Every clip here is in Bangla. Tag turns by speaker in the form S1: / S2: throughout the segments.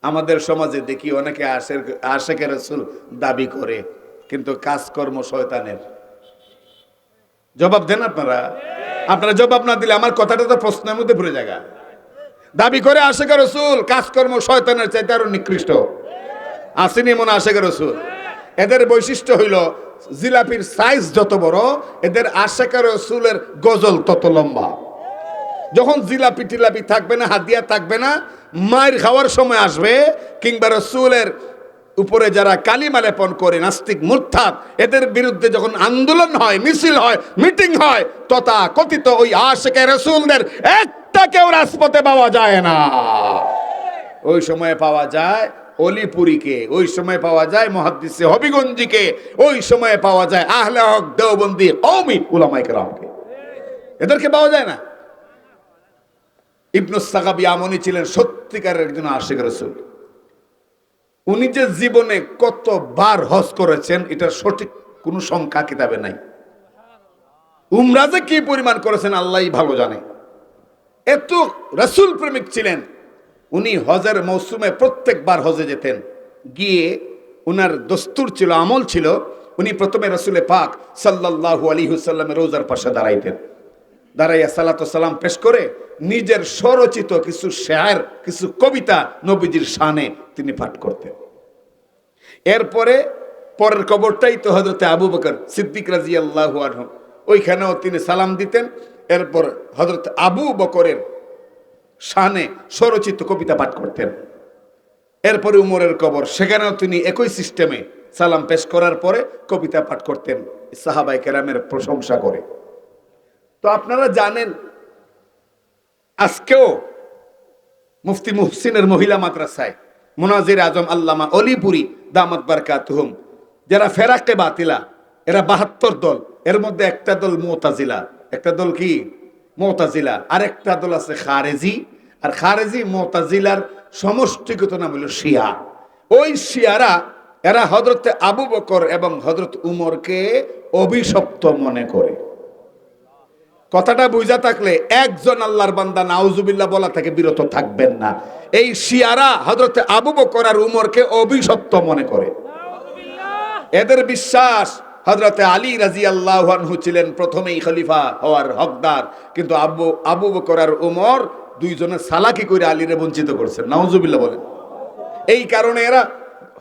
S1: আমাদের সমাজে দেখি অনেকে আশেকে রাসূল দাবি করে, কিন্তু কাজকর্ম শয়তানের। জবাব দেন আপনারা। আপনারা জবাব না দিলে আমার কথাটা তো প্রশ্নের মধ্যে পড়ে যায়। দাবি করে আশেকে রাসূল, কাজকর্ম শয়তানের চাইতে আরো নিকৃষ্ট। আসেনি মনে আশেকে রাসূল? এদের বৈশিষ্ট্য হইল জিলাপির সাইজ যত বড়, এদের আশেকে রাসূলের গজল তত লম্বা। যখন জিলাপি টিলাপি থাকবে না, হাদিয়া থাকবে না, মায়ের খাওয়ার সময় আসবে, কিংবা রাসূলের উপরে যারা কালিমা লেপন করে নাস্তিক মুরতাদ, এদের বিরুদ্ধে যখন আন্দোলন হয়, মিছিল হয়, মিটিং হয়, তথা কথিত ওই আশেকে রাসূলদের একটা কেউ রাজপথে পাওয়া যায় না। ওই সময় পাওয়া যায় অলিপুরীকে, ওই সময় পাওয়া যায় মুহাদ্দিসে হবিগঞ্জিকে, ওই সময় পাওয়া যায় আহলে হক দেওবন্দি কওমি উলামায়ে কেরামকে। এদেরকে পাওয়া যায় না। ইবনুস সাগাবী আমনি ছিলেন সত্যিকারের একজন আশিক রাসূল। উনি যে জীবনে কতবার হজ করেছেন এটার সঠিক কোনো সংখ্যা কিতাবে নাই। উমরা যে কি পরিমাণ করেছেন আল্লাহই ভালো জানে। এত রাসূল প্রেমিক ছিলেন। উনি হজের মৌসুমে প্রত্যেকবার হজে যেতেন। গিয়ে উনার দস্তুর ছিল, আমল ছিল, উনি প্রথমে রাসূলে পাক সাল্লাল্লাহু আলাইহি ওয়াসাল্লামের রওজার পাশে দাঁড়াইতেন। দাঁড়াইয়া সালাতু সালাম পেশ করে নিজের স্বরচিত কিছু শেয়ার, কিছু কবিতা নবীজির শানে তিনি পাঠ করতেন। এরপরে পরের কবরটাই তো হযরতে আবু বকর সিদ্দিক রাদিয়াল্লাহু আনহু, ওইখানেও তিনি সালাম দিতেন। এরপর হযরত আবু বকরের শানে স্বরচিত কবিতা পাঠ করতেন। এরপরে উমরের কবর, সেখানেও তিনি একই সিস্টেমে সালাম পেশ করার পরে কবিতা পাঠ করতেন সাহাবায়ে কেরামের প্রশংসা করে। তো আপনারা জানেন আজকেও মুফতি মুহসিনের মহিলা মাদ্রাসায় মুনাজির আজম আল্লামা অলিপুরি দামাত বারকাতুহুম, যারা ফেরাকে বাতিলা, এরা 72 দল, এর মধ্যে একটা দল মুতাজিলা। একটা দল কি? মুতাজিলা। আর একটা দল আছে খারেজি। আর খারেজি মুতাজিলার সমষ্টিগত নাম হলো শিয়া। ওই শিয়ারা, এরা হযরতে আবু বকর এবং হযরত উমরকে অভিশপ্ত মনে করে। কথাটা বুঝা থাকলে একজন আল্লাহর বান্দা নাউজুবিল্লাহ বলা থেকে বিরত থাকবেন না। এই শিয়ারা হযরতে আবু বকর আর উমরকে অভিশপ্ত মনে করে। এদের বিশ্বাস হযরতে আলী রাদিয়াল্লাহু আনহু ছিলেন প্রথমেই খলিফা হওয়ার হকদার, কিন্তু আবু বকর আর উমর দুইজনে সালাকি করে আলীরে বঞ্চিত করছেন। নাউজুবিল্লাহ বলেন। এই কারণে এরা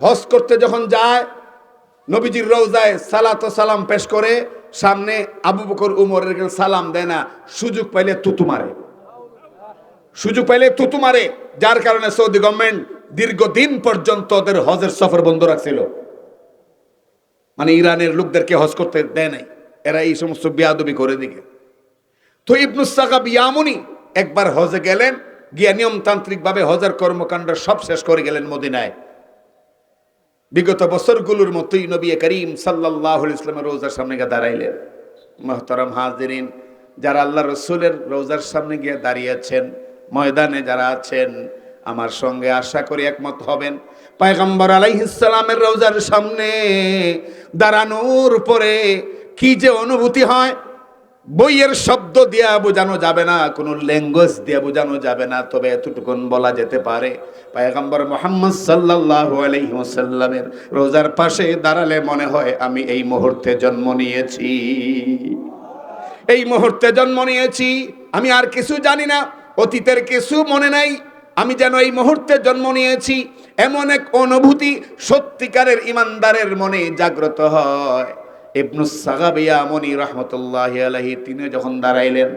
S1: হজ করতে যখন যায়, নবীজির রওজায় সালাত ও সালাম পেশ করে, সামনে আবু বকর উমরের সালাম দেয় না, সুযোগ পাইলে তুতু মারে। সুযোগ পাইলে তুতু মারে, যার কারণে সৌদি গভর্নমেন্ট দীর্ঘদিন পর্যন্ত ওদের হজের সফর বন্ধ রাখছিল। মানে ইরানের লোকদেরকে হজ করতে দেয় নাই, এরা এই সমস্ত বিয়াদবি করে দিকে। তো ইবনুস সাগাবী ইয়ামুনি একবার হজে গেলেন, গিয়া নিয়মতান্ত্রিক ভাবে হজের কর্মকাণ্ড সব শেষ করে গেলেন মদিনায়। বিগত বছরগুলোর মতোই নবী করিম সাল্লাল্লাহু আলাইহি ওয়াসাল্লামের রওজার সামনে গিয়ে দাঁড়াইলেন। মুহতারাম হাজিরিন, যারা আল্লাহ রসুলের রওজার সামনে গিয়ে দাঁড়িয়েছেন, ময়দানে যারা আছেন, আমার সঙ্গে আশা করি একমত হবেন, পয়গম্বর আলাইহিস সালামের রওজার সামনে দাঁড়ানোর পরে কি যে অনুভূতি হয়, বইয়ের শব্দ দিয়া বোঝানো যাবে না, কোনো ল্যাঙ্গুয়েজ দিয়া বোঝানো যাবে না। তবে এতটুকুন বলা যেতে পারে, পয়গম্বর মুহাম্মদ সাল্লাল্লাহু আলাইহি ওয়াসাল্লামের রোজার পাশে দাঁড়ালে মনে হয় আমি এই মুহূর্তে জন্ম নিয়েছি, এই মুহূর্তে জন্ম নিয়েছি। আমি আর কিছু জানি না, অতীতের কিছু মনে নাই, আমি যেন এই মুহূর্তে জন্ম নিয়েছি। এমন এক অনুভূতি সত্যিকারের ইমানদারের মনে জাগ্রত হয়। ইবনুস সাগাবী ইয়ামুনি রাহমাতুল্লাহি আলাইহি তিনি যখন দাঁড়াইলেন,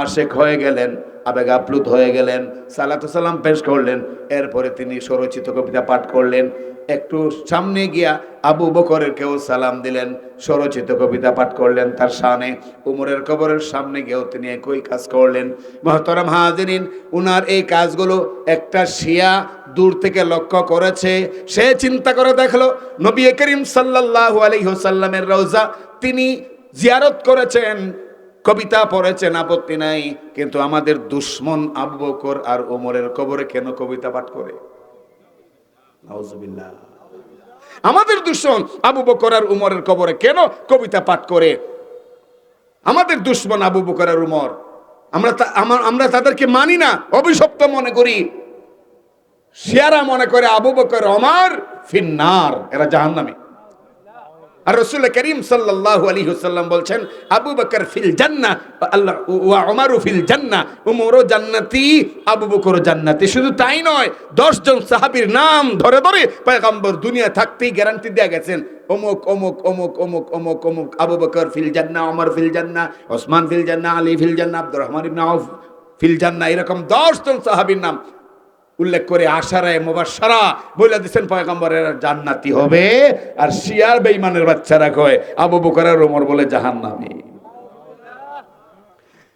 S1: আশেক হয়ে গেলেন, আবেগ আপ্লুত হয়ে গেলেন, সালাতু সালাম পেশ করলেন। এরপরে তিনি স্বরচিত কবিতা পাঠ করলেন। একটু সামনে গিয়া আবু বকরের কেউ সালাম দিলেন, স্বরচিত কবিতা পাঠ করলেন তার শানে। উমরের কবরের সামনে গিয়েও তিনি একই কাজ করলেন। মুহতারাম হাজিরিন, উনার এই কাজগুলো একটা শিয়া দূর থেকে লক্ষ্য করেছে। সে চিন্তা করে দেখলো নবী করিম সাল্লাল্লাহু আলাইহি ওয়াসাল্লামের রওজা তিনি জিয়ারত করেছেন, কবিতা পড়েছেন, আপত্তি নাই, কিন্তু আমাদের দুশমন আবু বকর আর ওমরের কবরে কেন কবিতা পাঠ করে? নাউজুবিল্লাহ। আমাদের দুশমন আবু বকর আর উমরের কবরে কেন কবিতা পাঠ করে? আমাদের দুশমন আবু বকর আর উমর, আমরা তাদেরকে মানি না, অভিশপ্ত মনে করি। শিয়ারা মনে করে আবু বকর ওমর ফিন্নার, এরা জাহান্নামী। আর রাসূল করিম সাল্লাল্লাহু আলাইহি ওয়াসাল্লাম বলছেন আবু বকর ফিল জান্নাহ আল্লাহ ওয়া উমরু ফিল জান্নাহ, উমরও জান্নাতি, আবু বকরও জান্নাতি। শুধু তাই নয়, 10 জন সাহাবীর নাম ধরে ধরে পয়গম্বর দুনিয়া থাকতেই গ্যারান্টি দিয়ে গেছেন, অমুক অমুক অমুক অমুক অমুক অমুক, আবু বকর ফিল জান্নাহ, ওমর ফিল জান্নাহ, ওসমান ফিল জান্নাহ, আলী ফিল জান্নাহ, আব্দুর রহমান ইবনে আউফ ফিল জান্নাহ। এরকম 10 জন সাহাবীর নাম উল্লেখ করে আশারায়ে মুবাশশারা বলে দিয়েছেন পয়গম্বরের জান্নাতি হবে। আর শিয়ার বেঈমানের বাচ্চারা কয় আবু বকর আর ওমর বলে জাহান্নামী।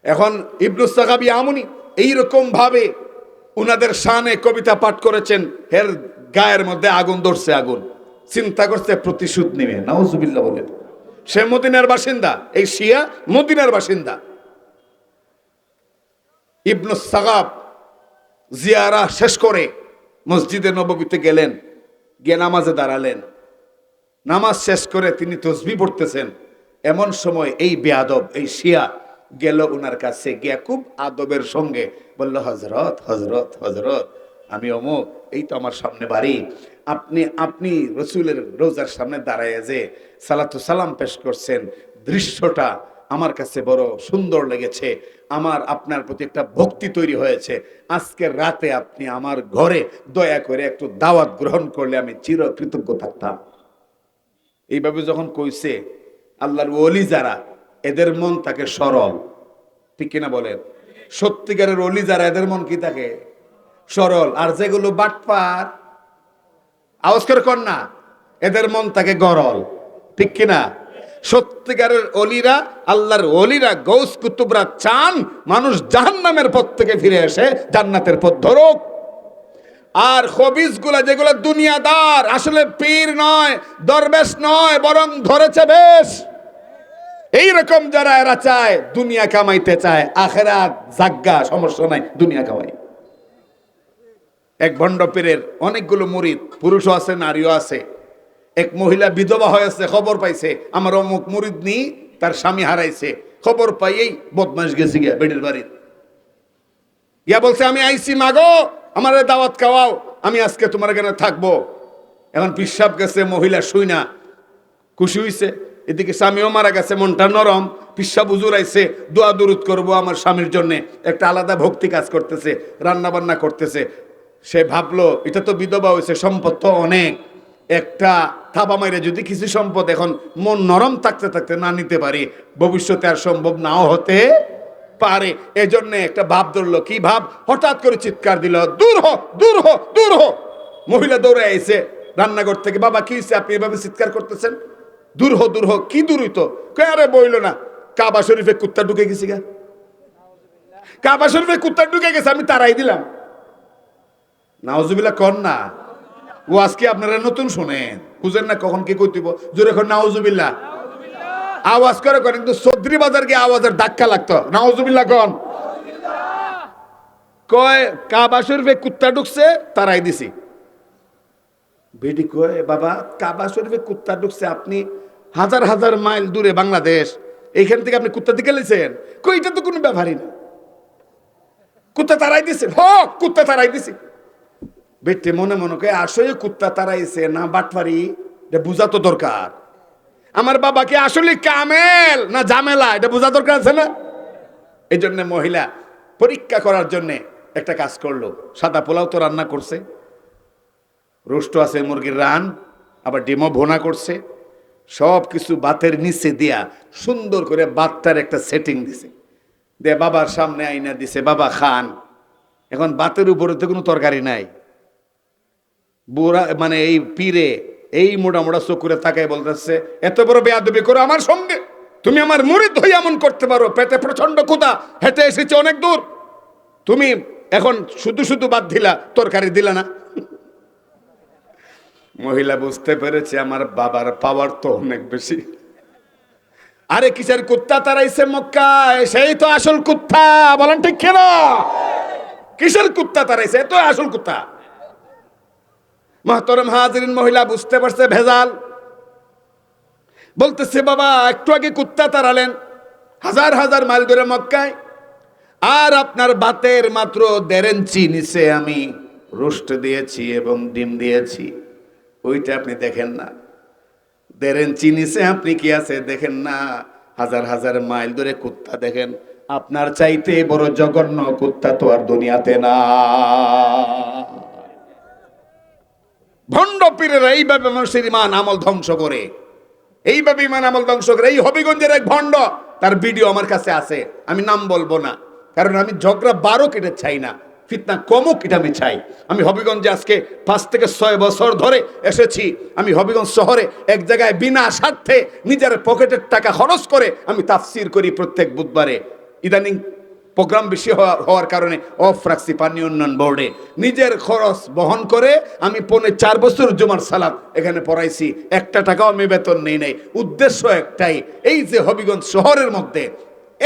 S1: এখন ইবনু সাগাবি আমুনি এইরকম ভাবে উনাদের শানে কবিতা পাঠ করেছেন, এর গায়ের মধ্যে আগুন ধরছে, আগুন চিন্তা করছে প্রতিশোধ নেবে, নাউজুবিল্লাহ বলে। সে মদিনার বাসিন্দা, এই শিয়া মদিনার বাসিন্দা। ইবনু সাগাব জিয়ারা শেষ করে মসজিদে নববীতে গেলেন, গিয়ে নামাজে দাঁড়ালেন। নামাজ শেষ করে তিনি তসবিহ পড়তেছেন, এমন সময় এই বেয়াদব এই শিয়া গেল উনার কাছে, গিয়া খুব আদবের সঙ্গে বলল, হযরত হযরত হযরত, আমি অমুক, এই তো আমার সামনে বাড়ি, আপনি রসুলের রোজার সামনে দাঁড়ায় যে সালাতু সালাম পেশ করছেন, দৃশ্যটা আমার কাছে বড় সুন্দর লেগেছে, আমার আপনার প্রতি একটা ভক্তি তৈরি হয়েছে। আজকের রাতে আপনি আমার ঘরে দয়া করে একটু দাওয়াত গ্রহণ করলে আমি চির কৃতজ্ঞ থাকতাম। এইভাবে যখন কইছে, আল্লাহর ওলি যারা, এদের মন থাকে সরল, ঠিক কিনা বলেন? সত্যিকারের ওলি যারা, এদের মন কি থাকে? সরল। আর যেগুলো বাটপার, আওয়াজ করে কর না, এদের মন থাকে গরল, ঠিক কিনা? সত্যিকারের অলিরা, আল্লাহর অলিরা, গৌস কুতুবরা চান মানুষ জাহান্নামের পথ থেকে ফিরে এসে জান্নাতের পথ ধরুক। আর খবিস গুলা যেগুলো দুনিয়াদার, আসলে পীর নয়, দরবেশ নয়, বরং ধরেছে বেশ, এইরকম যারা, এরা চায় দুনিয়া কামাইতে চায়, আখেরাত জাগ্গা, সমস্যা নাই, দুনিয়া কামাই। এক ভণ্ড পীরের অনেকগুলো মুরিদ, পুরুষও আছে নারীও আছে। এক মহিলা বিধবা হয়েছে, খবর পাইছে আমার অমুক মুরিদ নি তার স্বামী হারাইছে, খবর পাইয়েই বদমাশ গেছে গিয়া বেডের বাড়ি গিয়া বলছে, আমি আইসি মাগো, আমার দাওয়াত খাওয়াও, আমি আজকে তোমার এখানে থাকবো। এখন পিসাব গেছে, মহিলা শুই না খুশি হইছে, এদিকে স্বামীও মারা গেছে, মনটা নরম, পিসাব হুজুর আইছে, দোয়া দুরুদ করবো আমার স্বামীর জন্য, একটা আলাদা ভক্তি কাজ করতেছে, রান্না বান্না করতেছে। সে ভাবলো এটা তো বিধবা হয়েছে, সম্পদ তো অনেক, একটা থাবা মাইরে যদি কিছু সম্পদ এখন মন নরম থাকতে থাকতে না নিতে পারি, ভবিষ্যতে আর সম্ভব নাও হতে পারে। এজন্য একটা ভাব ধরলো। কি ভাব? হঠাৎ করে চিৎকার দিল, দূর হ দূর হ দূর হ। মহিলা দৌড়ে আইছে রান্নাঘর থেকে, বাবা কি হয়েছে, আপনি এভাবে চিৎকার করতেছেন? দূর হ দূর হ। কি দূর হইতো? আরে বইল না, কাবা শরীফে কুত্তা ঢুকে গেছি গা, কাবা শরীফে কুত্তা ঢুকে গেছে, আমি তারাই দিলাম। নাউজুবিল্লাহ কর না, ও আজকে আপনারা নতুন শোনেন, বুঝেন না কখন কি কইতিব, জোরে এখন নাউজুবিল্লাহ আওয়াজ করে করেন। কিন্তু চৌধুরী বাজার গিয়ে আওয়াজের ধাক্কা লাগতো, নাউজুবিল্লাহ কন। কয় কাবা শরীফে কুত্তা ঢুকছে, তারাই দিছি। বেডি কয়, বাবা কাবা শরীফে কুত্তা ঢুকছে, আপনি হাজার হাজার মাইল দূরে বাংলাদেশ, এইখান থেকে আপনি কুত্তা দিকে লেছেন? কই এটা তো কোনো ব্যাপারই না, কুত্তা তারাই দিছে। হ, কুত্তা তারাই দিছি। বেটে মনে মনে কয়, আসলে কুত্তা তারাইছে না বাটপারি, এটা বোঝা তো দরকার। আমার বাবাকে আসলে কামেল না ঝামেলা, এটা বোঝা দরকার আছে না? এই জন্য মহিলা পরীক্ষা করার জন্য একটা কাজ করলো, সাদা পোলাও তো রান্না করছে, রোস্ট আছে মুরগির রান, আবার ডিমও ভোনা করছে, সব কিছু বাতের নিচে দিয়া সুন্দর করে বাতটার একটা সেটিং দিছে, দিয়ে বাবার সামনে আইনা দিছে, বাবা খান। এখন বাতের উপরে তো কোনো তরকারি নাই। বুড়া মানে এই পীরে এই মোটা মোটা চোখ করে তাকায় বলতেছে, এত বড় বেয়াদবি করো আমার সঙ্গে, তুমি আমার মুরিদ হয়ে এমন করতে পারো? পেটে প্রচন্ড ক্ষুধা, হেঁটে এসেছে অনেক দূর, তুমি এখন শুধু শুধু বাদ দিলা, তরকারি দিলা না। মহিলা বুঝতে পেরেছে আমার বাবার পাওয়ার তো অনেক বেশি। আরে কিসের কুত্তা তারাইছে মক্কায়, সেই তো আসল কুত্তা, বলেন ঠিক কেন? কিসের কুত্তা তারাইছে, তো আসল কুত্তা। মুহতারাম হাজিরিন, মহিলা বুঝতে পারছে ভেজাল, বলতেছে, বাবা একটু আগে কুত্তা তাড়ালেন হাজার হাজার মাইল ধরে মক্কায়, আর আপনার বাতের মাত্র 1.5 ইঞ্চি নিচে আমি রোস্ট দিয়েছি এবং ডিম দিয়েছি, ওইটা আপনি দেখেন না। 1.5 ইঞ্চি নিচে আপনি কি আছে দেখেন না। হাজার হাজার মাইল ধরে কুত্তা দেখেন, আপনার চাইতে বড় জঘন্য কুত্তা তো আর দুনিয়াতে না। ভণ্ড পীরেরা এইভাবে মানুষের ইমান আমল ধ্বংস করে, এইভাবে ইমান আমল ধ্বংস করে। এই হবিগঞ্জের এক ভণ্ড, তার ভিডিও আমার কাছে আছে, আমি নাম বলবো না, কারণ আমি ঝগড়া 12 কেটে চাই না, ফিতনা কমুক এটা আমি চাই। আমি হবিগঞ্জে আজকে 5 থেকে 6 বছর ধরে এসেছি। আমি হবিগঞ্জ শহরে এক জায়গায় বিনা স্বার্থে নিজের পকেটের টাকা খরচ করে আমি তাফসির করি প্রত্যেক বুধবারে। ইদানিং প্রোগ্রাম বেশি হওয়ার কারণে অফ রাখছি পানি উন্নয়ন বোর্ডে। নিজের খরচ বহন করে আমি 4.5 বছর জুমার সালাত এখানে পড়াইছি, 1 টাকাও আমি বেতন নেই নাই। উদ্দেশ্য একটাই, এই যে হবিগঞ্জ শহরের মধ্যে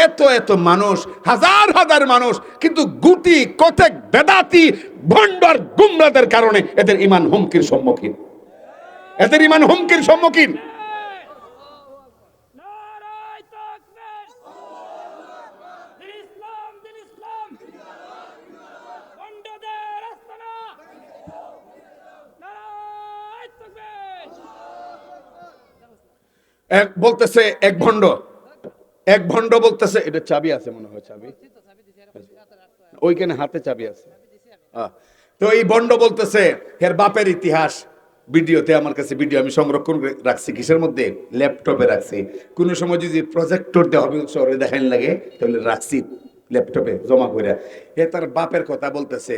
S1: এত এত মানুষ, হাজার হাজার মানুষ, কিন্তু গুটি কতক বেদাতি ভণ্ডার গুমরাদের কারণে এদের ঈমান হুমকির সম্মুখীন, এদের ঈমান হুমকির সম্মুখীন। এক বলতেছে এক ভণ্ড বলতেছে, এটা চাবি আছে মনে হয়, চাবি ওইখানে হাতে চাবি আছে। তো এই ভণ্ড বলতেছে এর বাপের ইতিহাস। ভিডিওতে আমার কাছে ভিডিও আমি সংরক্ষণ করে রাখছি, কিসের মধ্যে, ল্যাপটপে রাখছি। কোনো সময় যদি প্রজেক্টর দেওয়া হবে শহরে দেখান লাগে তাহলে রাখছি ল্যাপটপে জমা করে। এ তার বাপের কথা বলতেছে,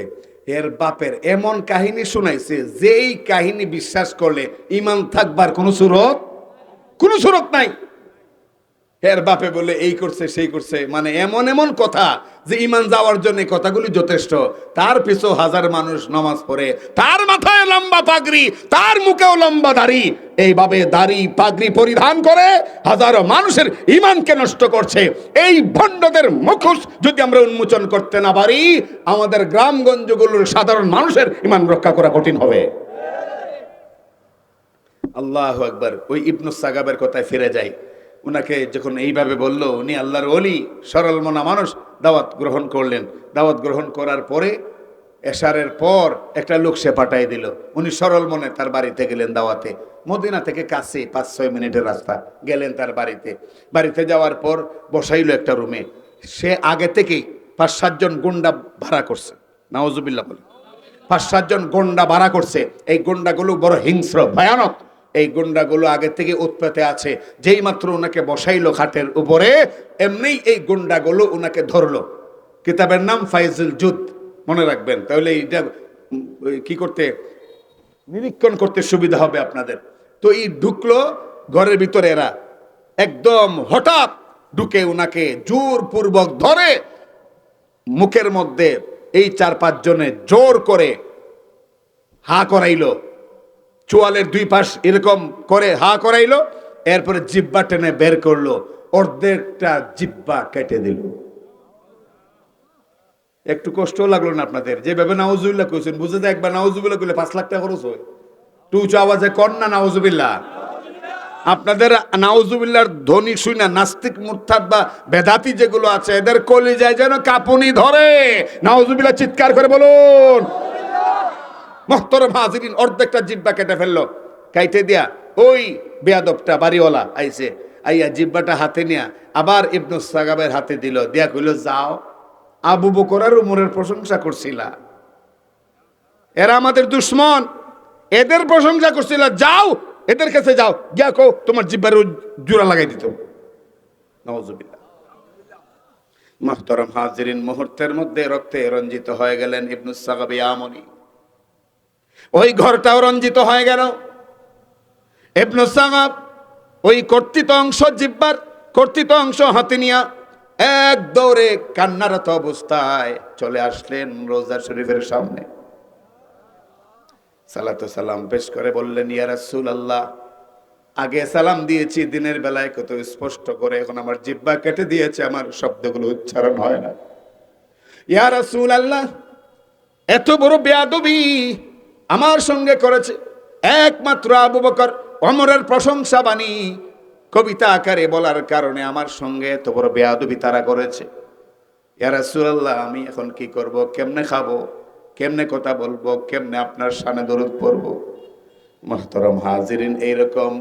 S1: এর বাপের এমন কাহিনী শুনাইছে যেই কাহিনী বিশ্বাস করলে ঈমান থাকবার কোনো সুরত নাই। এর বাপে বলে এই করছে সেই করছে, মানে এমন এমন কথা যে ঈমান যাওয়ার জন্য কথাগুলি যথেষ্ট। তার পিছু হাজার মানুষ নামাজ পড়ে, তার মাথায় লম্বা পাগড়ি, তার মুখেও লম্বা দাড়ি, এইভাবে দাড়ি পাগড়ি পরিধান করে হাজারো মানুষের ঈমানকে নষ্ট করছে। এই ভণ্ডদের মুখোশ যদি আমরা উন্মোচন করতে না পারি, আমাদের গ্রামগঞ্জগুলোর সাধারণ মানুষের ঈমান রক্ষা করা কঠিন হবে। আল্লাহু আকবার। ওই ইবনু সাগাবের কথায় ফিরে যাই। উনাকে যখন এইভাবে বলল, উনি আল্লাহর ওলি, সরল মনা মানুষ, দাওয়াত গ্রহণ করলেন। দাওয়াত গ্রহণ করার পরে এশারের পর একটা লোক সে পাঠাই দিল। উনি সরল মনে তার বাড়িতে গেলেন দাওয়াতে। মদিনা থেকে কাছে 5-6 মিনিটের রাস্তা। গেলেন তার বাড়িতে যাওয়ার পর বসাইল একটা রুমে। সে আগে থেকেই 5-7 জন গুন্ডা ভাড়া করছে, নাউজুবিল্লাহ বলে 5-7 জন গুন্ডা ভাড়া করছে। এই গুন্ডাগুলো বড় হিংস্র, ভয়ানক। এই গুন্ডাগুলো আগে থেকে উৎপাতে আছে। যেই মাত্র ওনাকে বসাইলো খাটের উপরে, এমনি এই গুন্ডাগুলো ওনাকে ধরলো। কিতাবের নাম ফাইজুল জুদ, মনে রাখবেন, তাহলে এইটা কি করতে, নিরীক্ষণ করতে সুবিধা হবে আপনাদের। তো এই ঢুকলো ঘরের ভিতরে, এরা একদম হঠাৎ ঢুকে ওনাকে জোরপূর্বক ধরে মুখের মধ্যে এই 4-5 জনে জোর করে হা করাইলো। চোয়ালের 2 পাশ এরকম করে হা করাইলো। এরপরে জিব্বা টেনে বের করলো, অর্ধেকটা জিব্বা কেটে দিল। একটু কষ্ট লাগলো না আপনাদের? যেভাবে নাউজুবিল্লাহ কইছেন, বুঝে যায় একবার নাউজুবিল্লাহ কইলে 5 লাখ টাকা খরচ হয়। একটু উঁচু আওয়াজে কর না নাউজুবিল্লাহ। আপনাদের নাউজুবিল্লাহর ধ্বনি শুই না নাস্তিক মুরতাদ বা বেদাতি যেগুলো আছে, এদের কলিজায় যেন কাঁপুনি ধরে। নাউজুবিল্লাহ চিৎকার করে বলুন। মুহতারাম হাজিরিন, অর্ধেকটা জিব্বা কেটে ফেললো। কাইটে দিয়া ওই বেয়াদবটা বাড়িওয়ালা আইছে, আইয়া জিব্বাটা হাতে নিয়া আবার ইবনু সাগাবের হাতে দিল, দিয়া কইল, যাও, আবু বকর আর উমরের প্রশংসা করছিলা, এরা আমাদের দুশ্মন, এদের প্রশংসা করছিলা, যাও এদের কাছে যাও, গিয়া কও তোমার জিব্বার জোড়া লাগাই দিত। নাউজুবিল্লাহ। মুহতারাম হাজিরিন, মুহূর্তের মধ্যে রক্তে রঞ্জিত হয়ে গেলেন ইবনু সাগাব ইয়ামনি। ওই ঘরটাও রঞ্জিত হয়ে গেল। ইবনু সাগাব ওই কর্তিত অংশ, জিব্বার কর্তিত অংশ হাতে নিয়া এক দৌড়ে কান্নারত অবস্থায় চলে আসলেন রোজা শরীফের সামনে। সালাতু সালাম পেশ করে বললেন, ইয়া রাসূলুল্লাহ, আগে সালাম দিয়েছি দিনের বেলায় কত স্পষ্ট করে, এখন আমার জিহ্বা কেটে দিয়েছে, আমার শব্দগুলো উচ্চারণ হয় না। ইয়া রাসূলুল্লাহ, এত বড় বেয়াদবি আমার সঙ্গে করেছে একমাত্র আবু বকর ওমরের প্রশংসা বাণী কবিতা আকারে বলার কারণে আমার সঙ্গে এত বড় বেয়াদবি তারা করেছে। ইয়া রাসূলুল্লাহ, আমি এখন কি করব, কেমনে খাবো? কেমনে কথা বলবো, কেমনে আপনার শানে দরুদ পড়বো। মুহতারাম হাজিরিন, এইরকম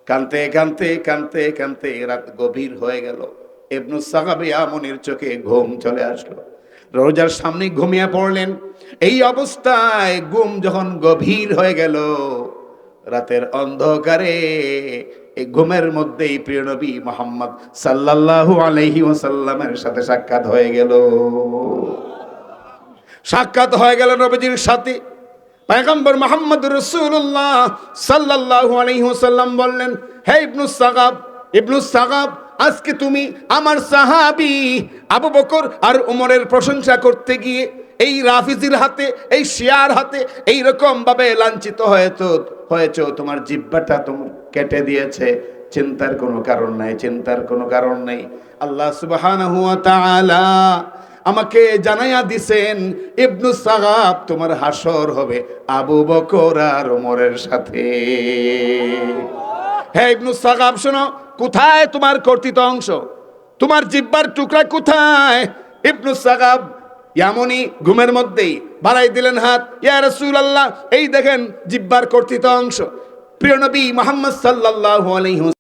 S1: কানতে কানতে কানতে কানতে রাত গভীর হয়ে গেল। ইবনু সাগাব ইয়ামনির চোখে ঘুম চলে আসলো। রোজার সামনে ঘুমিয়ে পড়লেন। এই অবস্থায় ঘুম যখন গভীর হয়ে গেল, রাতের অন্ধকারে এই ঘুমের মধ্যেই প্রিয় নবী মুহাম্মদ সাল্লাল্লাহু আলাইহি ওয়াসাল্লামের সাথে সাক্ষাৎ হয়ে গেল। সাক্ষাৎ হয়ে গেল নবীজির সাথে। পয়গম্বর মুহাম্মদ রাসূলুল্লাহ সাল্লাল্লাহু আলাইহি ওয়াসাল্লাম বললেন, হে ইবনু সাগাব, ইবনু সাগাব, আজকে তুমি আমার সাহাবী আবু বকর আর উমরের প্রশংসা করতে গিয়ে এই রাফিজির হাতে, এই শিয়ার হাতে এই রকম ভাবে লাঞ্ছিত হয়েছো, তোমার জিহ্বাটা তুমি কেটে দিয়েছে। চিন্তার কোনো কারণ নাই, চিন্তার কোনো কারণ নেই। আল্লাহ সুবহানাহু ওয়া তাআলা আমাকে জানাইয়া দিছেন, ইবনু সাগাব, তোমার হাসর হবে আবু বকর আর ওমরের সাথে। হে ইবনু সাগাব, শোনো, কোথায় তোমার কর্তৃত অংশ, তোমার জিহ্বার টুকরা কোথায়? ইবনু সাগাব ইয়ামনি ঘুমের মধ্যেই বাড়াই দিলেন হাত, ইয়া রাসূলুল্লাহ, এই দেখেন জিহ্বার কর্তৃত অংশ। প্রিয় নবী মুহাম্মদ সাল্লাল্লাহু আলাইহি